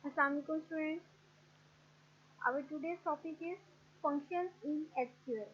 Assalamualaikum students. Our today's topic is functions in SQL.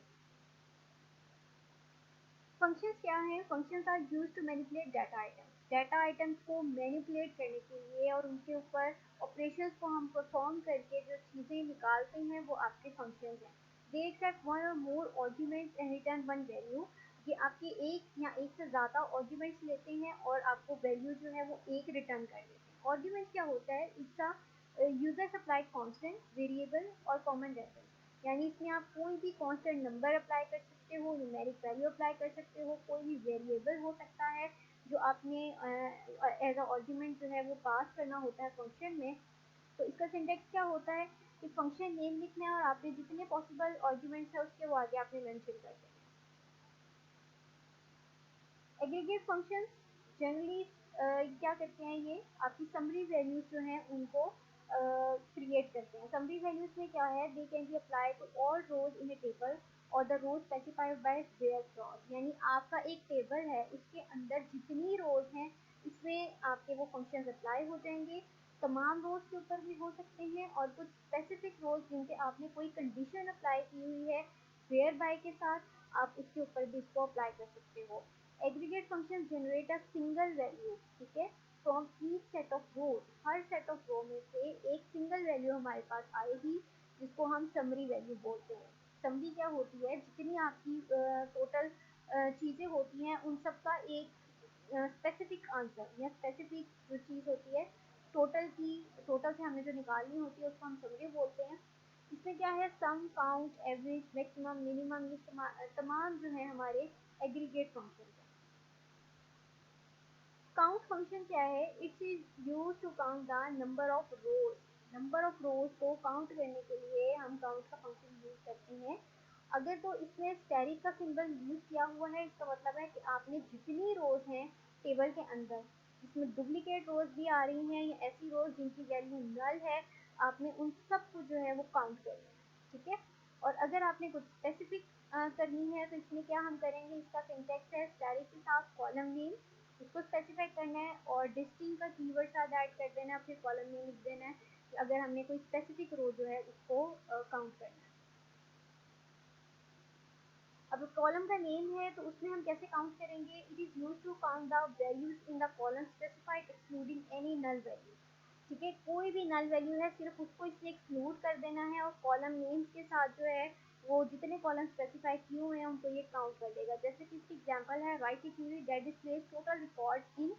Functions क्या है? Functions are used to manipulate data items. Data items को manipulate करने के लिए और उनके ऊपर operations को हम perform करके जो चीज़ें निकालते हैं वो आपके functions हैं. They accept one or more arguments and return one value. ये आपके एक या एक से ज़्यादा arguments लेते हैं और आपको value जो है वो एक return कर देते हैं. Arguments क्या होता है? इसका यूजर सप्लाई कांस्टेंट, वेरिएबल और कॉमन रेफरेंस, यानी इसमें आप कोई भी कांस्टेंट नंबर अप्लाई कर सकते हो, न्यूमेरिक वैल्यू अप्लाई कर सकते हो, कोई भी वेरिएबल हो सकता है जो आपने एज अ आर्गुमेंट जो है वो पास करना होता है फंक्शन में. तो इसका सिंटेक्स क्या होता है कि फंक्शन नेम लिखना है और आपने जितने पॉसिबल आर्गुमेंट्स है उसके वो आगे आपने मेंशन कर देना. एग्रीगेट फंक्शन जनरली क्या करते हैं, ये आपकी समरी वैल्यूज जो हैं उनको क्रिएट करते हैं. समरी वैल्यूज में क्या है, they can be apply to all rows in a table और the rows specified by their clause, यानी आपका एक टेबल है उसके अंदर जितनी रोज हैं इसमें आपके वो फंक्शन अप्लाई हो जाएंगे. तमाम रोज के ऊपर भी हो सकते हैं और कुछ स्पेसिफिक रोज जिनके आपने कोई कंडीशन अप्लाई की हुई है वेयर बाय के साथ, आप उसके ऊपर भी इसको अप्लाई कर सकते हो. Aggregate function generate a single value, ठीक है, from each set of rows. हर सेट ऑफ रो में से एक सिंगल वैल्यू हमारे पास आएगी जिसको हम समरी वैल्यू बोलते हैं. समरी क्या होती है, जितनी आपकी टोटल चीज़ें होती हैं उन सब का एक स्पेसिफिक आंसर या स्पेसिफिक जो चीज़ होती है टोटल की, टोटल से हमने जो निकालनी होती है उसको हम समरी बोलते हैं. इसमें क्या है, sum, count, average, maximum, minimum, ये तमाम जो है हमारे एग्रीगेट फंक्शन है. काउंट फंक्शन क्या है, it is use to count the number of rows. Number of rows को काउंट करने के लिए हम काउंट का फंक्शन यूज करते हैं. अगर तो इसमें स्टेरिक का सिंबल यूज किया हुआ है इसका मतलब है कि आपने जितनी रोज हैं टेबल के अंदर, जिसमें डुप्लीकेट रोज भी आ रही हैं या ऐसी रोज जिनकी वैल्यू नल है, आपने उन सब को जो है वो काउंट करना है, ठीक है. और अगर आपने कुछ स्पेसिफिक करनी है तो इसमें क्या हम करेंगे, इसका सिंटेक्स है स्टेरिक के साथ कॉलम नेम, उसको स्पेसिफाई करना है और डिस्टिंग का कीवर्ड साथ ऐड कर देना है, फिर कॉलम में लिख देना है कि अगर हमने कोई स्पेसिफिक रो जो है उसको काउंट करना है. अब कॉलम का नेम है तो उसमें हम कैसे काउंट करेंगे, it is use to count the values in the column specified excluding any null value, ठीक है. कोई भी नल वैल्यू है सिर्फ उसको इसमें एक्सक्लूड कर देना है और कॉलम नेम्स के साथ जो है वो जितने कॉलम स्पेसिफाई किए हुए हैं उनको ये काउंट कर देगा. जैसे कि इसकी एग्जांपल है, right A query that displays total records in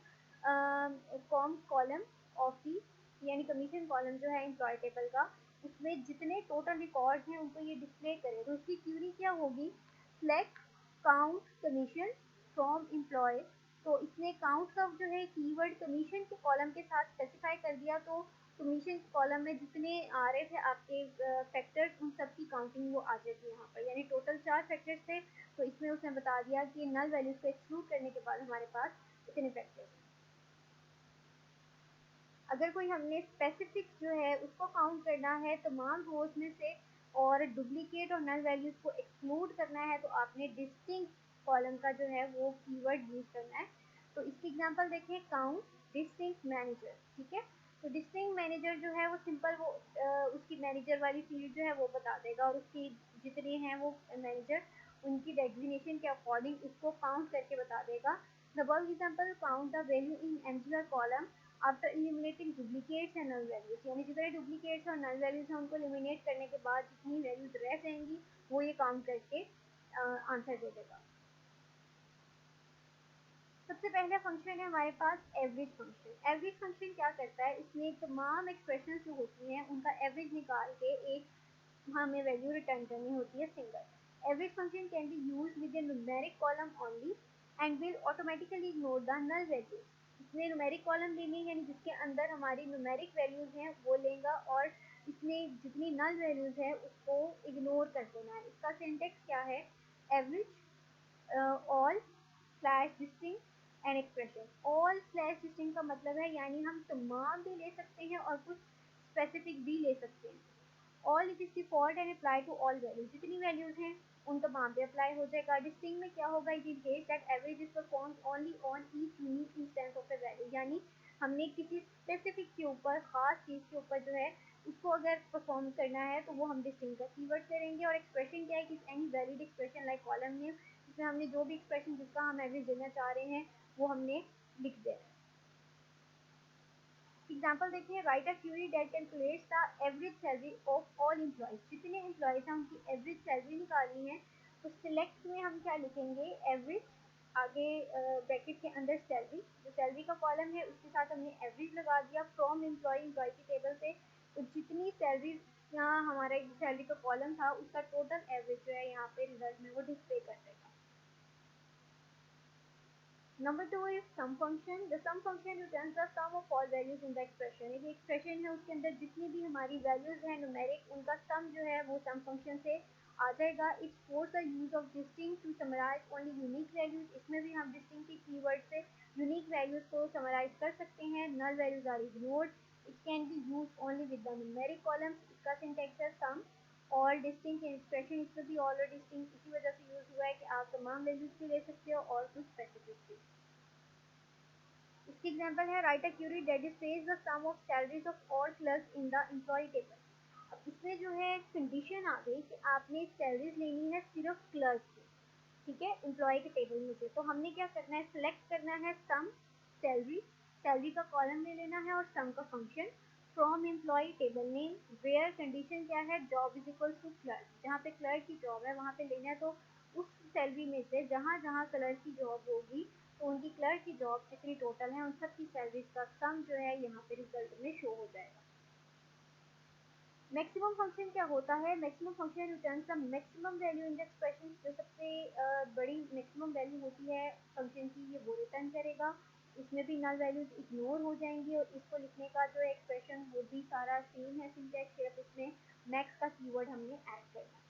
com column of the, यानी कमीशन कॉलम जो है एम्प्लॉय टेबल का, उसमें जितने टोटल रिकॉर्ड्स हैं उनको ये डिस्प्ले करे. तो उसकी क्वेरी क्या होगी, select count commission from employ. तो इसने काउंट का जो है कीवर्ड कमीशन के कॉलम के साथ स्पेसिफाई कर दिया, तो कमीशन के कॉलम में जितने आ रहे थे आपके फैक्टर्स उन सब की काउंटिंग वो आ जाती है यहाँ पर, यानी टोटल 4 फैक्टर्स थे तो इसमें उसने बता दिया कि नल वैल्यूज को एक्सक्लूड करने के बाद हमारे पास इतने फैक्टर्स हैं. अगर कोई हमने स्पेसिफिक जो है उसको काउंट करना है तमाम रोज में से और डुप्लीकेट और नल वैल्यूज को एक्सक्लूड करना है तो आपने डिस्टिंक्ट कॉलम का जो है वो कीवर्ड यूज करना है. तो इसकी एग्जांपल देखें, काउंट डिस्टिंक्ट मैनेजर, ठीक है. तो डिस्टिंक्ट मैनेजर जो है वो सिंपल वो उसकी मैनेजर वाली फील्ड जो है वो बता देगा और उसकी जितने हैं वो मैनेजर उनकी डेजिग्नेशन के अकॉर्डिंग उसको काउंट करके बता देगा. The above example count the value in MGR column after eliminating duplicates and null values, यानी जितने डुप्लीकेट्स और नल वैल्यूज हैं उनको एलिमिनेट करने के बाद जितनी वैल्यूज रह जाएंगी वो ये काउंट करके आंसर दे देगा. सबसे पहला फंक्शन है हमारे पास एवरेज फंक्शन. एवरेज फंक्शन क्या करता है, इसमें तमाम एक्सप्रेशन जो होती हैं उनका एवरेज निकाल के एक हमें वैल्यू रिटर्न करनी होती है single. Average function can be use with a numeric column only and will automatically ignore the null values. इसमें न्यूमेरिक कॉलम लेनी है यानी जिसके अंदर हमारी न्यूमेरिक वैल्यूज हैं वो लेगा और इसमें जितनी नल वैल्यूज है उसको इग्नोर कर देना है. इसका सिंटेक्स क्या है, average all slash distinct and expression. All slash distinct का मतलब है यानी हम तमाम भी ले सकते हैं और कुछ स्पेसिफिक भी ले सकते हैं. All it is default and apply to all values, जितनी वैल्यूज हैं उन तमाम पे अप्लाई हो जाएगा. डिस्टिंक्ट में क्या होगा, it indicates that average is performed only on each unique instance of the value, यानी हमने किसी स्पेसिफिक के ऊपर, खास चीज़ के ऊपर जो है उसको अगर परफॉर्म करना है तो वो हम डिस्टिंग का कीवर्ड करेंगे। और एक्सप्रेशन क्या है कि any valid expression like column name, इसमें हमने जो भी एक्सप्रेशन जिसका हम एवरेज देना चाह रहे हैं वो हमने लिख दिया। एग्जाम्पल देखिए, right a query that calculates the average salary of all employees, जितने एम्प्लॉयज हैं उनकी एवरेज सैलरी निकालनी है। तो सिलेक्ट में हम क्या लिखेंगे, एवरेज, आगे ब्रैकेट के अंदर सैलरी, जो सैलरी का कॉलम है उसके साथ हमने एवरेज लगा दिया फ्रॉम एम्प्लॉय, एम्प्लॉय की टेबल से। तो जितनी सैलरी, यहाँ हमारा सैलरी का कॉलम था उसका टोटल एवरेज जो है यहाँ पे रिजल्ट में वो डिस्प्ले कर देगा। Number 2 is sum function. The sum function returns the sum of all values in the expression. एक एक्सप्रेशन है उसके अंदर जितनी भी हमारी वैल्यूज हैं न्यूमेरिक, उनका सम जो है वो सम फंक्शन से आ जाएगा। It's force the use of distinct to summarize only unique values. इसमें भी हम डिस्टिंग के कीवर्ड से यूनिक वैल्यूज को समराइज कर सकते हैं। Null values are ignored. It can be use only with the numeric columns. इसका सिंटैक्स है सम ऑल डिस्टिंक्ट एक्सप्रेशन। इसमें भी ऑल और डिस्टिंक्ट इसी वजह से यूज हुआ है कि आप तमाम वैल्यूज भी ले सकते हो और कुछ स्पेसिफिक भी। इसकी एग्जांपल है, write a query that displays the sum of salaries of all clerks in the employ table. अब इसमें जो है कंडीशन आ गई कि आपने सैलरीज लेनी है सिर्फ क्लर्क की, ठीक है, एम्प्लॉय के टेबल में से। तो हमने क्या करना है, सिलेक्ट करना है सम सैलरी, सैलरी का कॉलम ले लेना है और सम का function from employ table name, where condition क्या है, job is equal to clerk, जहाँ पे क्लर्क की जॉब है वहाँ पे लेना है। तो उस सैलरी में से जहाँ जहाँ क्लर्क की जॉब होगी तो उनकी क्लर्क की जॉब जितनी टोटल है उन सब की सैलरीज का सम जो है यहाँ पे रिजल्ट में शो हो जाएगा। मैक्सिमम फंक्शन क्या होता है, maximum function returns the maximum value in the expression. जो सबसे बड़ी मैक्सिमम वैल्यू होती है फंक्शन की, ये वो रिटर्न करेगा। इसमें भी नल वैल्यूज इग्नोर हो जाएंगी और इसको लिखने का जो एक्सप्रेशन वो भी सारा सेम है सिंटैक्स, सिर्फ इसमें मैक्स का कीवर्ड हमने ऐड करना है।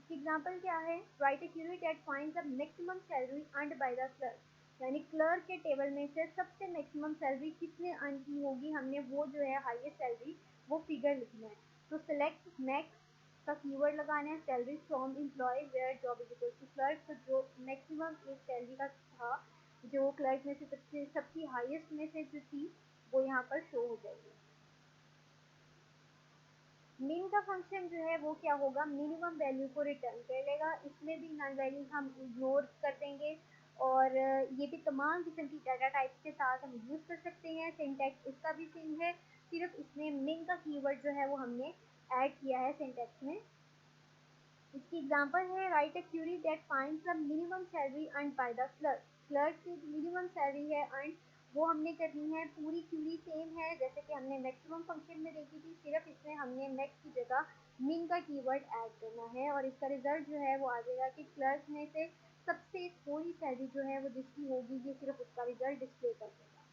एग्जाम्पल क्या है, right A query that finds the maximum salary earned by the clerk, यानी क्लर्क के टेबल में से सबसे मैक्सिमम सैलरी कितने अर्न की होगी, हमने वो जो है हाईएस्ट सैलरी वो फिगर लिखना है। तो सिलेक्ट मैक्स का कीवर्ड लगाना है, salary from employ where job is equal to clerk. तो जो मैक्सिमम एक सैलरी का था, जो क्लर्क में से सबसे सबकी हाईएस्ट में से जो थी वो यहाँ पर शो हो जाएगी। मिन का फंक्शन जो है वो क्या होगा, मिनिमम वैल्यू को रिटर्न कर लेगा। इसमें भी नल वैल्यूज हम इग्नोर कर देंगे और ये भी तमाम किस्म की डाटा टाइप्स के साथ हम यूज़ कर सकते हैं। सिंटैक्स इसका भी सेम है, सिर्फ इसमें मिन का कीवर्ड जो है वो हमने ऐड किया है सिंटैक्स में। इसकी एग्जांपल है, write a query that finds the minimum salary earned by the clerk. Clerk की मिनिमम सैलरी है अर्न, वो हमने करनी है। पूरी क्वेरी सेम है जैसे कि हमने मैक्सिमम फंक्शन में देखी थी, सिर्फ इसमें हमने मैक्स की जगह मिन का कीवर्ड ऐड करना है और इसका रिजल्ट जो है वो आ जाएगा कि क्लर्क में से सबसे थोड़ी सैलरी जो है वो जिसकी होगी ये सिर्फ उसका रिजल्ट डिस्प्ले कर देगा।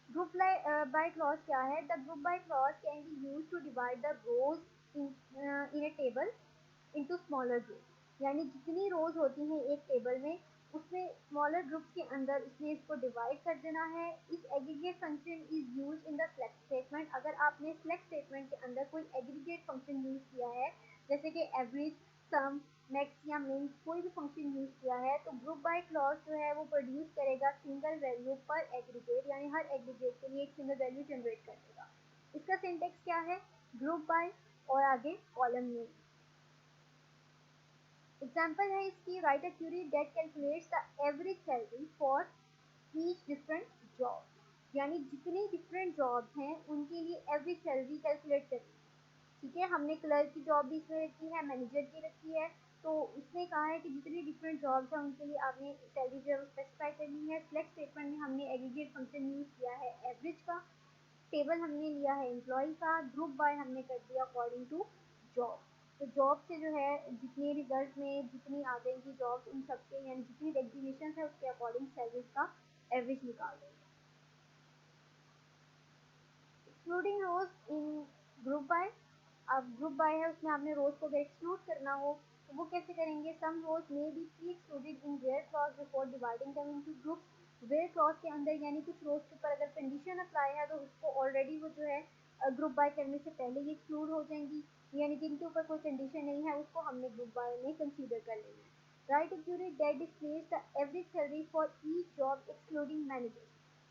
ग्रुप बाय क्लॉज क्या है, the group by clause can be use to divide the rows in a table into smaller group, यानी जितनी रोज होती हैं एक टेबल में उसमें स्मॉलर ग्रुप्स के अंदर इसमें इसको डिवाइड कर देना है। इस aggregate function is use in the select statement. अगर आपने सेलेक्ट स्टेटमेंट के अंदर कोई एग्रीगेट फंक्शन यूज किया है जैसे कि एवरेज, सम, मैक्स या मिन, कोई भी फंक्शन यूज किया है तो ग्रुप बाय क्लॉज जो है वो प्रोड्यूस करेगा सिंगल वैल्यू पर एग्रीगेट, यानी हर एग्रीगेट के लिए एक सिंगल वैल्यू जनरेट कर देगा। इसका सिंटेक्स क्या है, ग्रुप बाय और आगे कॉलम नेम। एग्जाम्पल है इसकी, right a query that calculates the average salary for each different job, यानी जितनी डिफरेंट जॉब्स हैं उनके लिए एवरेज सैलरी कैलकुलेट करनी है। ठीक है, हमने क्लर्क की जॉब भी इसमें रखी है, मैनेजर की रखी है, तो उसने कहा है कि जितनी डिफरेंट जॉब्स हैं उनके लिए आपने सैलरी जो है स्पेसिफाई करनी है। सिलेक्ट स्टेटमेंट में हमने एग्रीगेट फंक्शन यूज किया है एवरेज का, टेबल हमने लिया है एम्प्लॉय का, ग्रुप बाय हमने कर दिया अकॉर्डिंग टू जॉब। तो जॉब से जो है जितने रिजल्ट में जितनी आ जाएंगी जॉब्स उन सबके, यानी जितनी डेजिग्नेशन है उसके अकॉर्डिंग सैलरीज का एवरेज निकाल देंगे। Excluding rows in group by, अब ग्रुप बाय है उसमें आपने रोज को अगर एक्सक्लूड करना हो तो वो कैसे करेंगे, some rows may be pre excluded in where clause before dividing them into groups. Where clause के अंदर यानी कुछ रोज के ऊपर अगर कंडीशन अप्लाई है तो उसको ऑलरेडी वो जो है ग्रुप बाय करने से पहले ही एक्सक्लूड हो जाएंगी, यानी जिनके ऊपर कोई कंडीशन नहीं है उसको हमने ग्रुप बाय में कंसीडर कर लेना है। Right accurate that displays the average salary for each job excluding manager,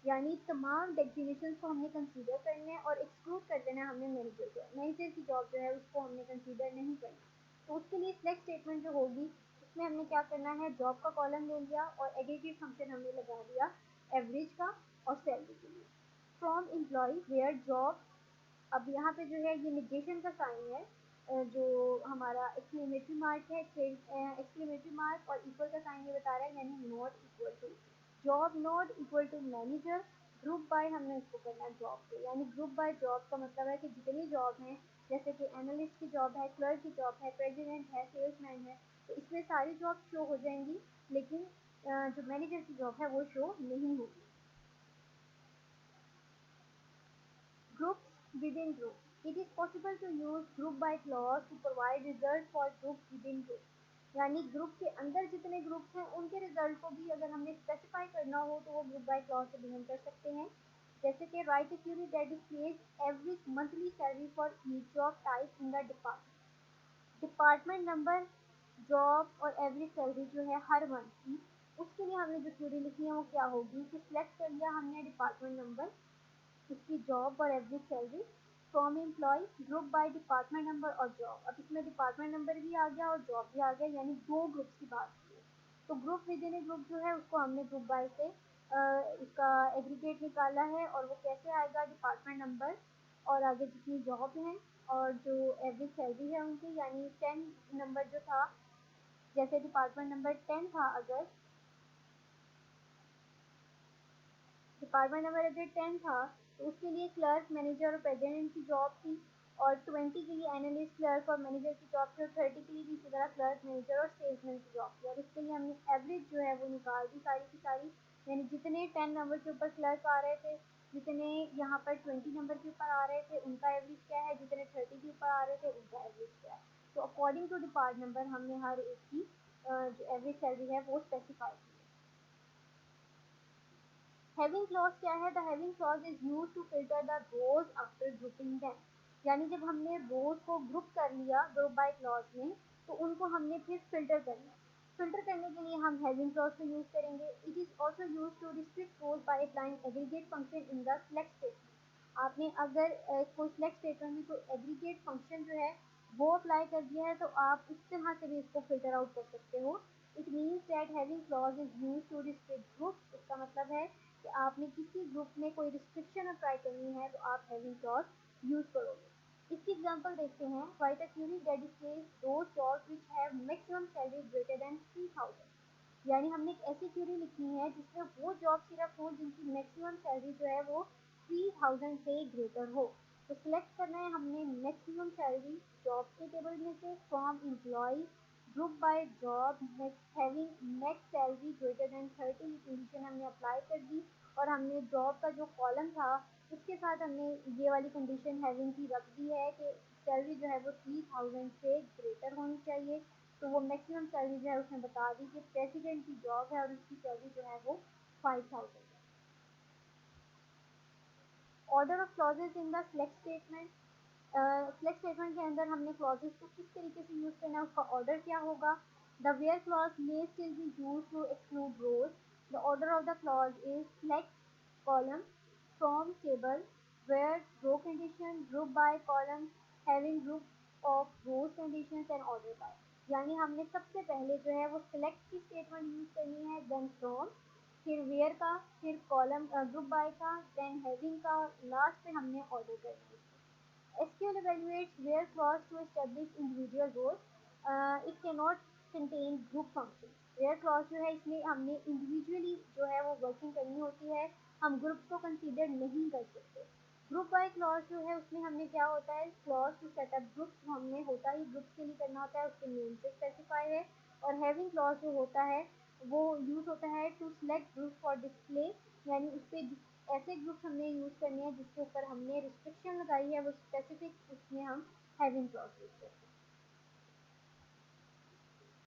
यानी तमाम डेजिग्नेशन को हमने कंसीडर करना है और एक्सक्लूड कर देना है हमने मैनेजर को। मैनेजर की जॉब जो है उसको हमने कंसीडर नहीं करना। तो उसके लिए सिलेक्ट स्टेटमेंट जो होगी उसमें हमने क्या करना है, जॉब का कॉलम ले लिया और एग्रीगेट फंक्शन हमने लगा दिया एवरेज का और सैलरी के लिए। फ्रॉम एम्प्लॉय वेयर जॉब, अब यहाँ पे जो है ये निगेशन का साइन है, जो हमारा एक्सक्लेमेटरी मार्क है, एक्सक्लेमेटरी मार्क और इक्वल का साइन ये बता रहा है, यानी not equal to, job not equal to manager. Group by हमने इसको करना है जॉब पे, यानी ग्रुप बाय जॉब का मतलब है कि जितनी जॉब हैं, जैसे कि एनालिस्ट की जॉब है, क्लर्क की जॉब है, प्रेसिडेंट है, सेल्समैन है, तो इसमें सारी जॉब शो हो जाएंगी, लेकिन जो मैनेजर की जॉब है वो शो नहीं होगी। Groups within group. It is possible to use group by clause to provide result for group within group. यानी ग्रुप के अंदर जितने ग्रुप्स हैं उनके रिजल्ट को भी अगर हमने स्पेसिफाई करना हो तो वो ग्रुप बाय क्लॉज से भी हम कर सकते हैं। जैसे कि right A query that displays average monthly salary for each job type in the department. Department number, job और एवरेज सैलरी जो है हर मंथ की, उसके लिए हमने जो क्वेरी लिखी है वो क्या होगी कि सिलेक्ट कर लिया हमने डिपार्टमेंट नंबर, इसकी जॉब और average salary, from employ group by department number और जॉब। अब इसमें डिपार्टमेंट नंबर भी आ गया और जॉब भी आ गया, यानी दो ग्रुप्स की बात की। तो group with in A group जो है उसको हमने ग्रुप बाय से उसका एग्रीगेट निकाला है, और वो कैसे आएगा, डिपार्टमेंट नंबर और आगे जितनी जॉब हैं और जो एवरेज सैलरी है उनकी, यानी 10 नंबर जो था, जैसे डिपार्टमेंट नंबर 10 था, अगर डिपार्टमेंट नंबर अगर 10 था तो उसके लिए क्लर्क, मैनेजर और प्रेसिडेंट की जॉब थी, और 20 के लिए एनालिस्ट, क्लर्क और मैनेजर की जॉब थी, और 30 के लिए भी इसी तरह क्लर्क, मैनेजर और सेल्समैन की जॉब थी। और इसके लिए हमने एवरेज जो है वो निकाल दी सारी की सारी, यानी जितने 10 नंबर के ऊपर क्लर्क आ रहे थे, जितने यहाँ पर 20 नंबर के ऊपर आ रहे थे उनका एवरेज क्या है, जितने 30 के ऊपर आ रहे थे उनका एवरेज क्या है। तो अकॉर्डिंग टू डिपार्ट नंबर हमने हर एक की जो एवरेज सैलरी है वो स्पेसिफाई की। हैविंग क्लॉज क्या है, the having clause is used to filter the rows after grouping them. यानी जब हमने रोज को ग्रुप कर लिया ग्रुप बाय क्लॉज में, तो उनको हमने फिर फिल्टर करना है। फिल्टर करने के लिए हम हैविंग क्लॉज को यूज करेंगे। It is also use to restrict rows by applying aggregate function in the select statement. आपने अगर कोई सिलेक्ट स्टेटमेंट में कोई एग्रीगेट फंक्शन जो है वो अप्लाई कर दिया है, तो आप इस तरह से भी इसको फिल्टर आउट कर सकते हो। It means that having clause is use to restrict group. इसका मतलब है कि आपने किसी ग्रुप में कोई रिस्ट्रिक्शन अप्लाई करनी है तो आप हैविंग क्लॉज यूज करोगे। इसकी एग्जांपल देखते हैं। Right a query that displays those jobs which have maximum salary greater than 3000। यानी हमने एक ऐसी क्वेरी लिखी है जिसमें वो जॉब सिर्फ हो जिनकी मैक्सिमम सैलरी जो है वो 3000 से ग्रेटर हो। तो सिलेक्ट करना है हमने मैक्सिमम सैलरी जॉब के टेबल में से, from employ group by job having max salary greater than 30, ये कंडीशन हमने अप्लाई कर दी, और हमने जॉब का जो कॉलम था उसके साथ हमने ये वाली कंडीशन हैविंग की रख दी है कि सैलरी जो है वो 3000 से ग्रेटर होनी चाहिए। तो वो मैक्सिमम सैलरी जो है उसने बता दी कि प्रेसिडेंट की जॉब है और उसकी सैलरी जो है वो 5000 है। Order of clauses in the select statement. Select statement के अंदर हमने क्लॉजेस को किस तरीके से यूज करना है, उसका ऑर्डर क्या होगा। The where clause may still be use to exclude rows. The order of the clause is select column from table where row condition group by column having group of rows condition and order by. यानी हमने सबसे पहले जो है वो select की statement use करनी है, देन फ्रॉम, फिर वेयर का, फिर कॉलम ग्रुप बाय का, देन हैविंग का, लास्ट पे हमने ऑर्डर करना है। SQL evaluates where clause to establish individual roles. It cannot contain group functions. Where clause जो है इसमें हमने individually जो है वो वर्किंग करनी होती है, हम ग्रुप्स को कंसीडर नहीं कर सकते। ग्रुप बाय क्लॉज जो है उसमें हमने क्या होता है, क्लॉज टू सेटअप ग्रुप्स हमने होता ही ग्रुप्स के लिए करना होता है, उसके नेम से स्पेसिफाई है। और हैविंग क्लॉज जो होता है वो यूज होता है to select group for display, यानी उस पर ऐसे ग्रुप्स हमने यूज करने हैं जिसके ऊपर हमने रिस्ट्रिक्शन लगाई है, वो स्पेसिफिक उसमें हम हैविंग क्लॉज यूज करते हैं।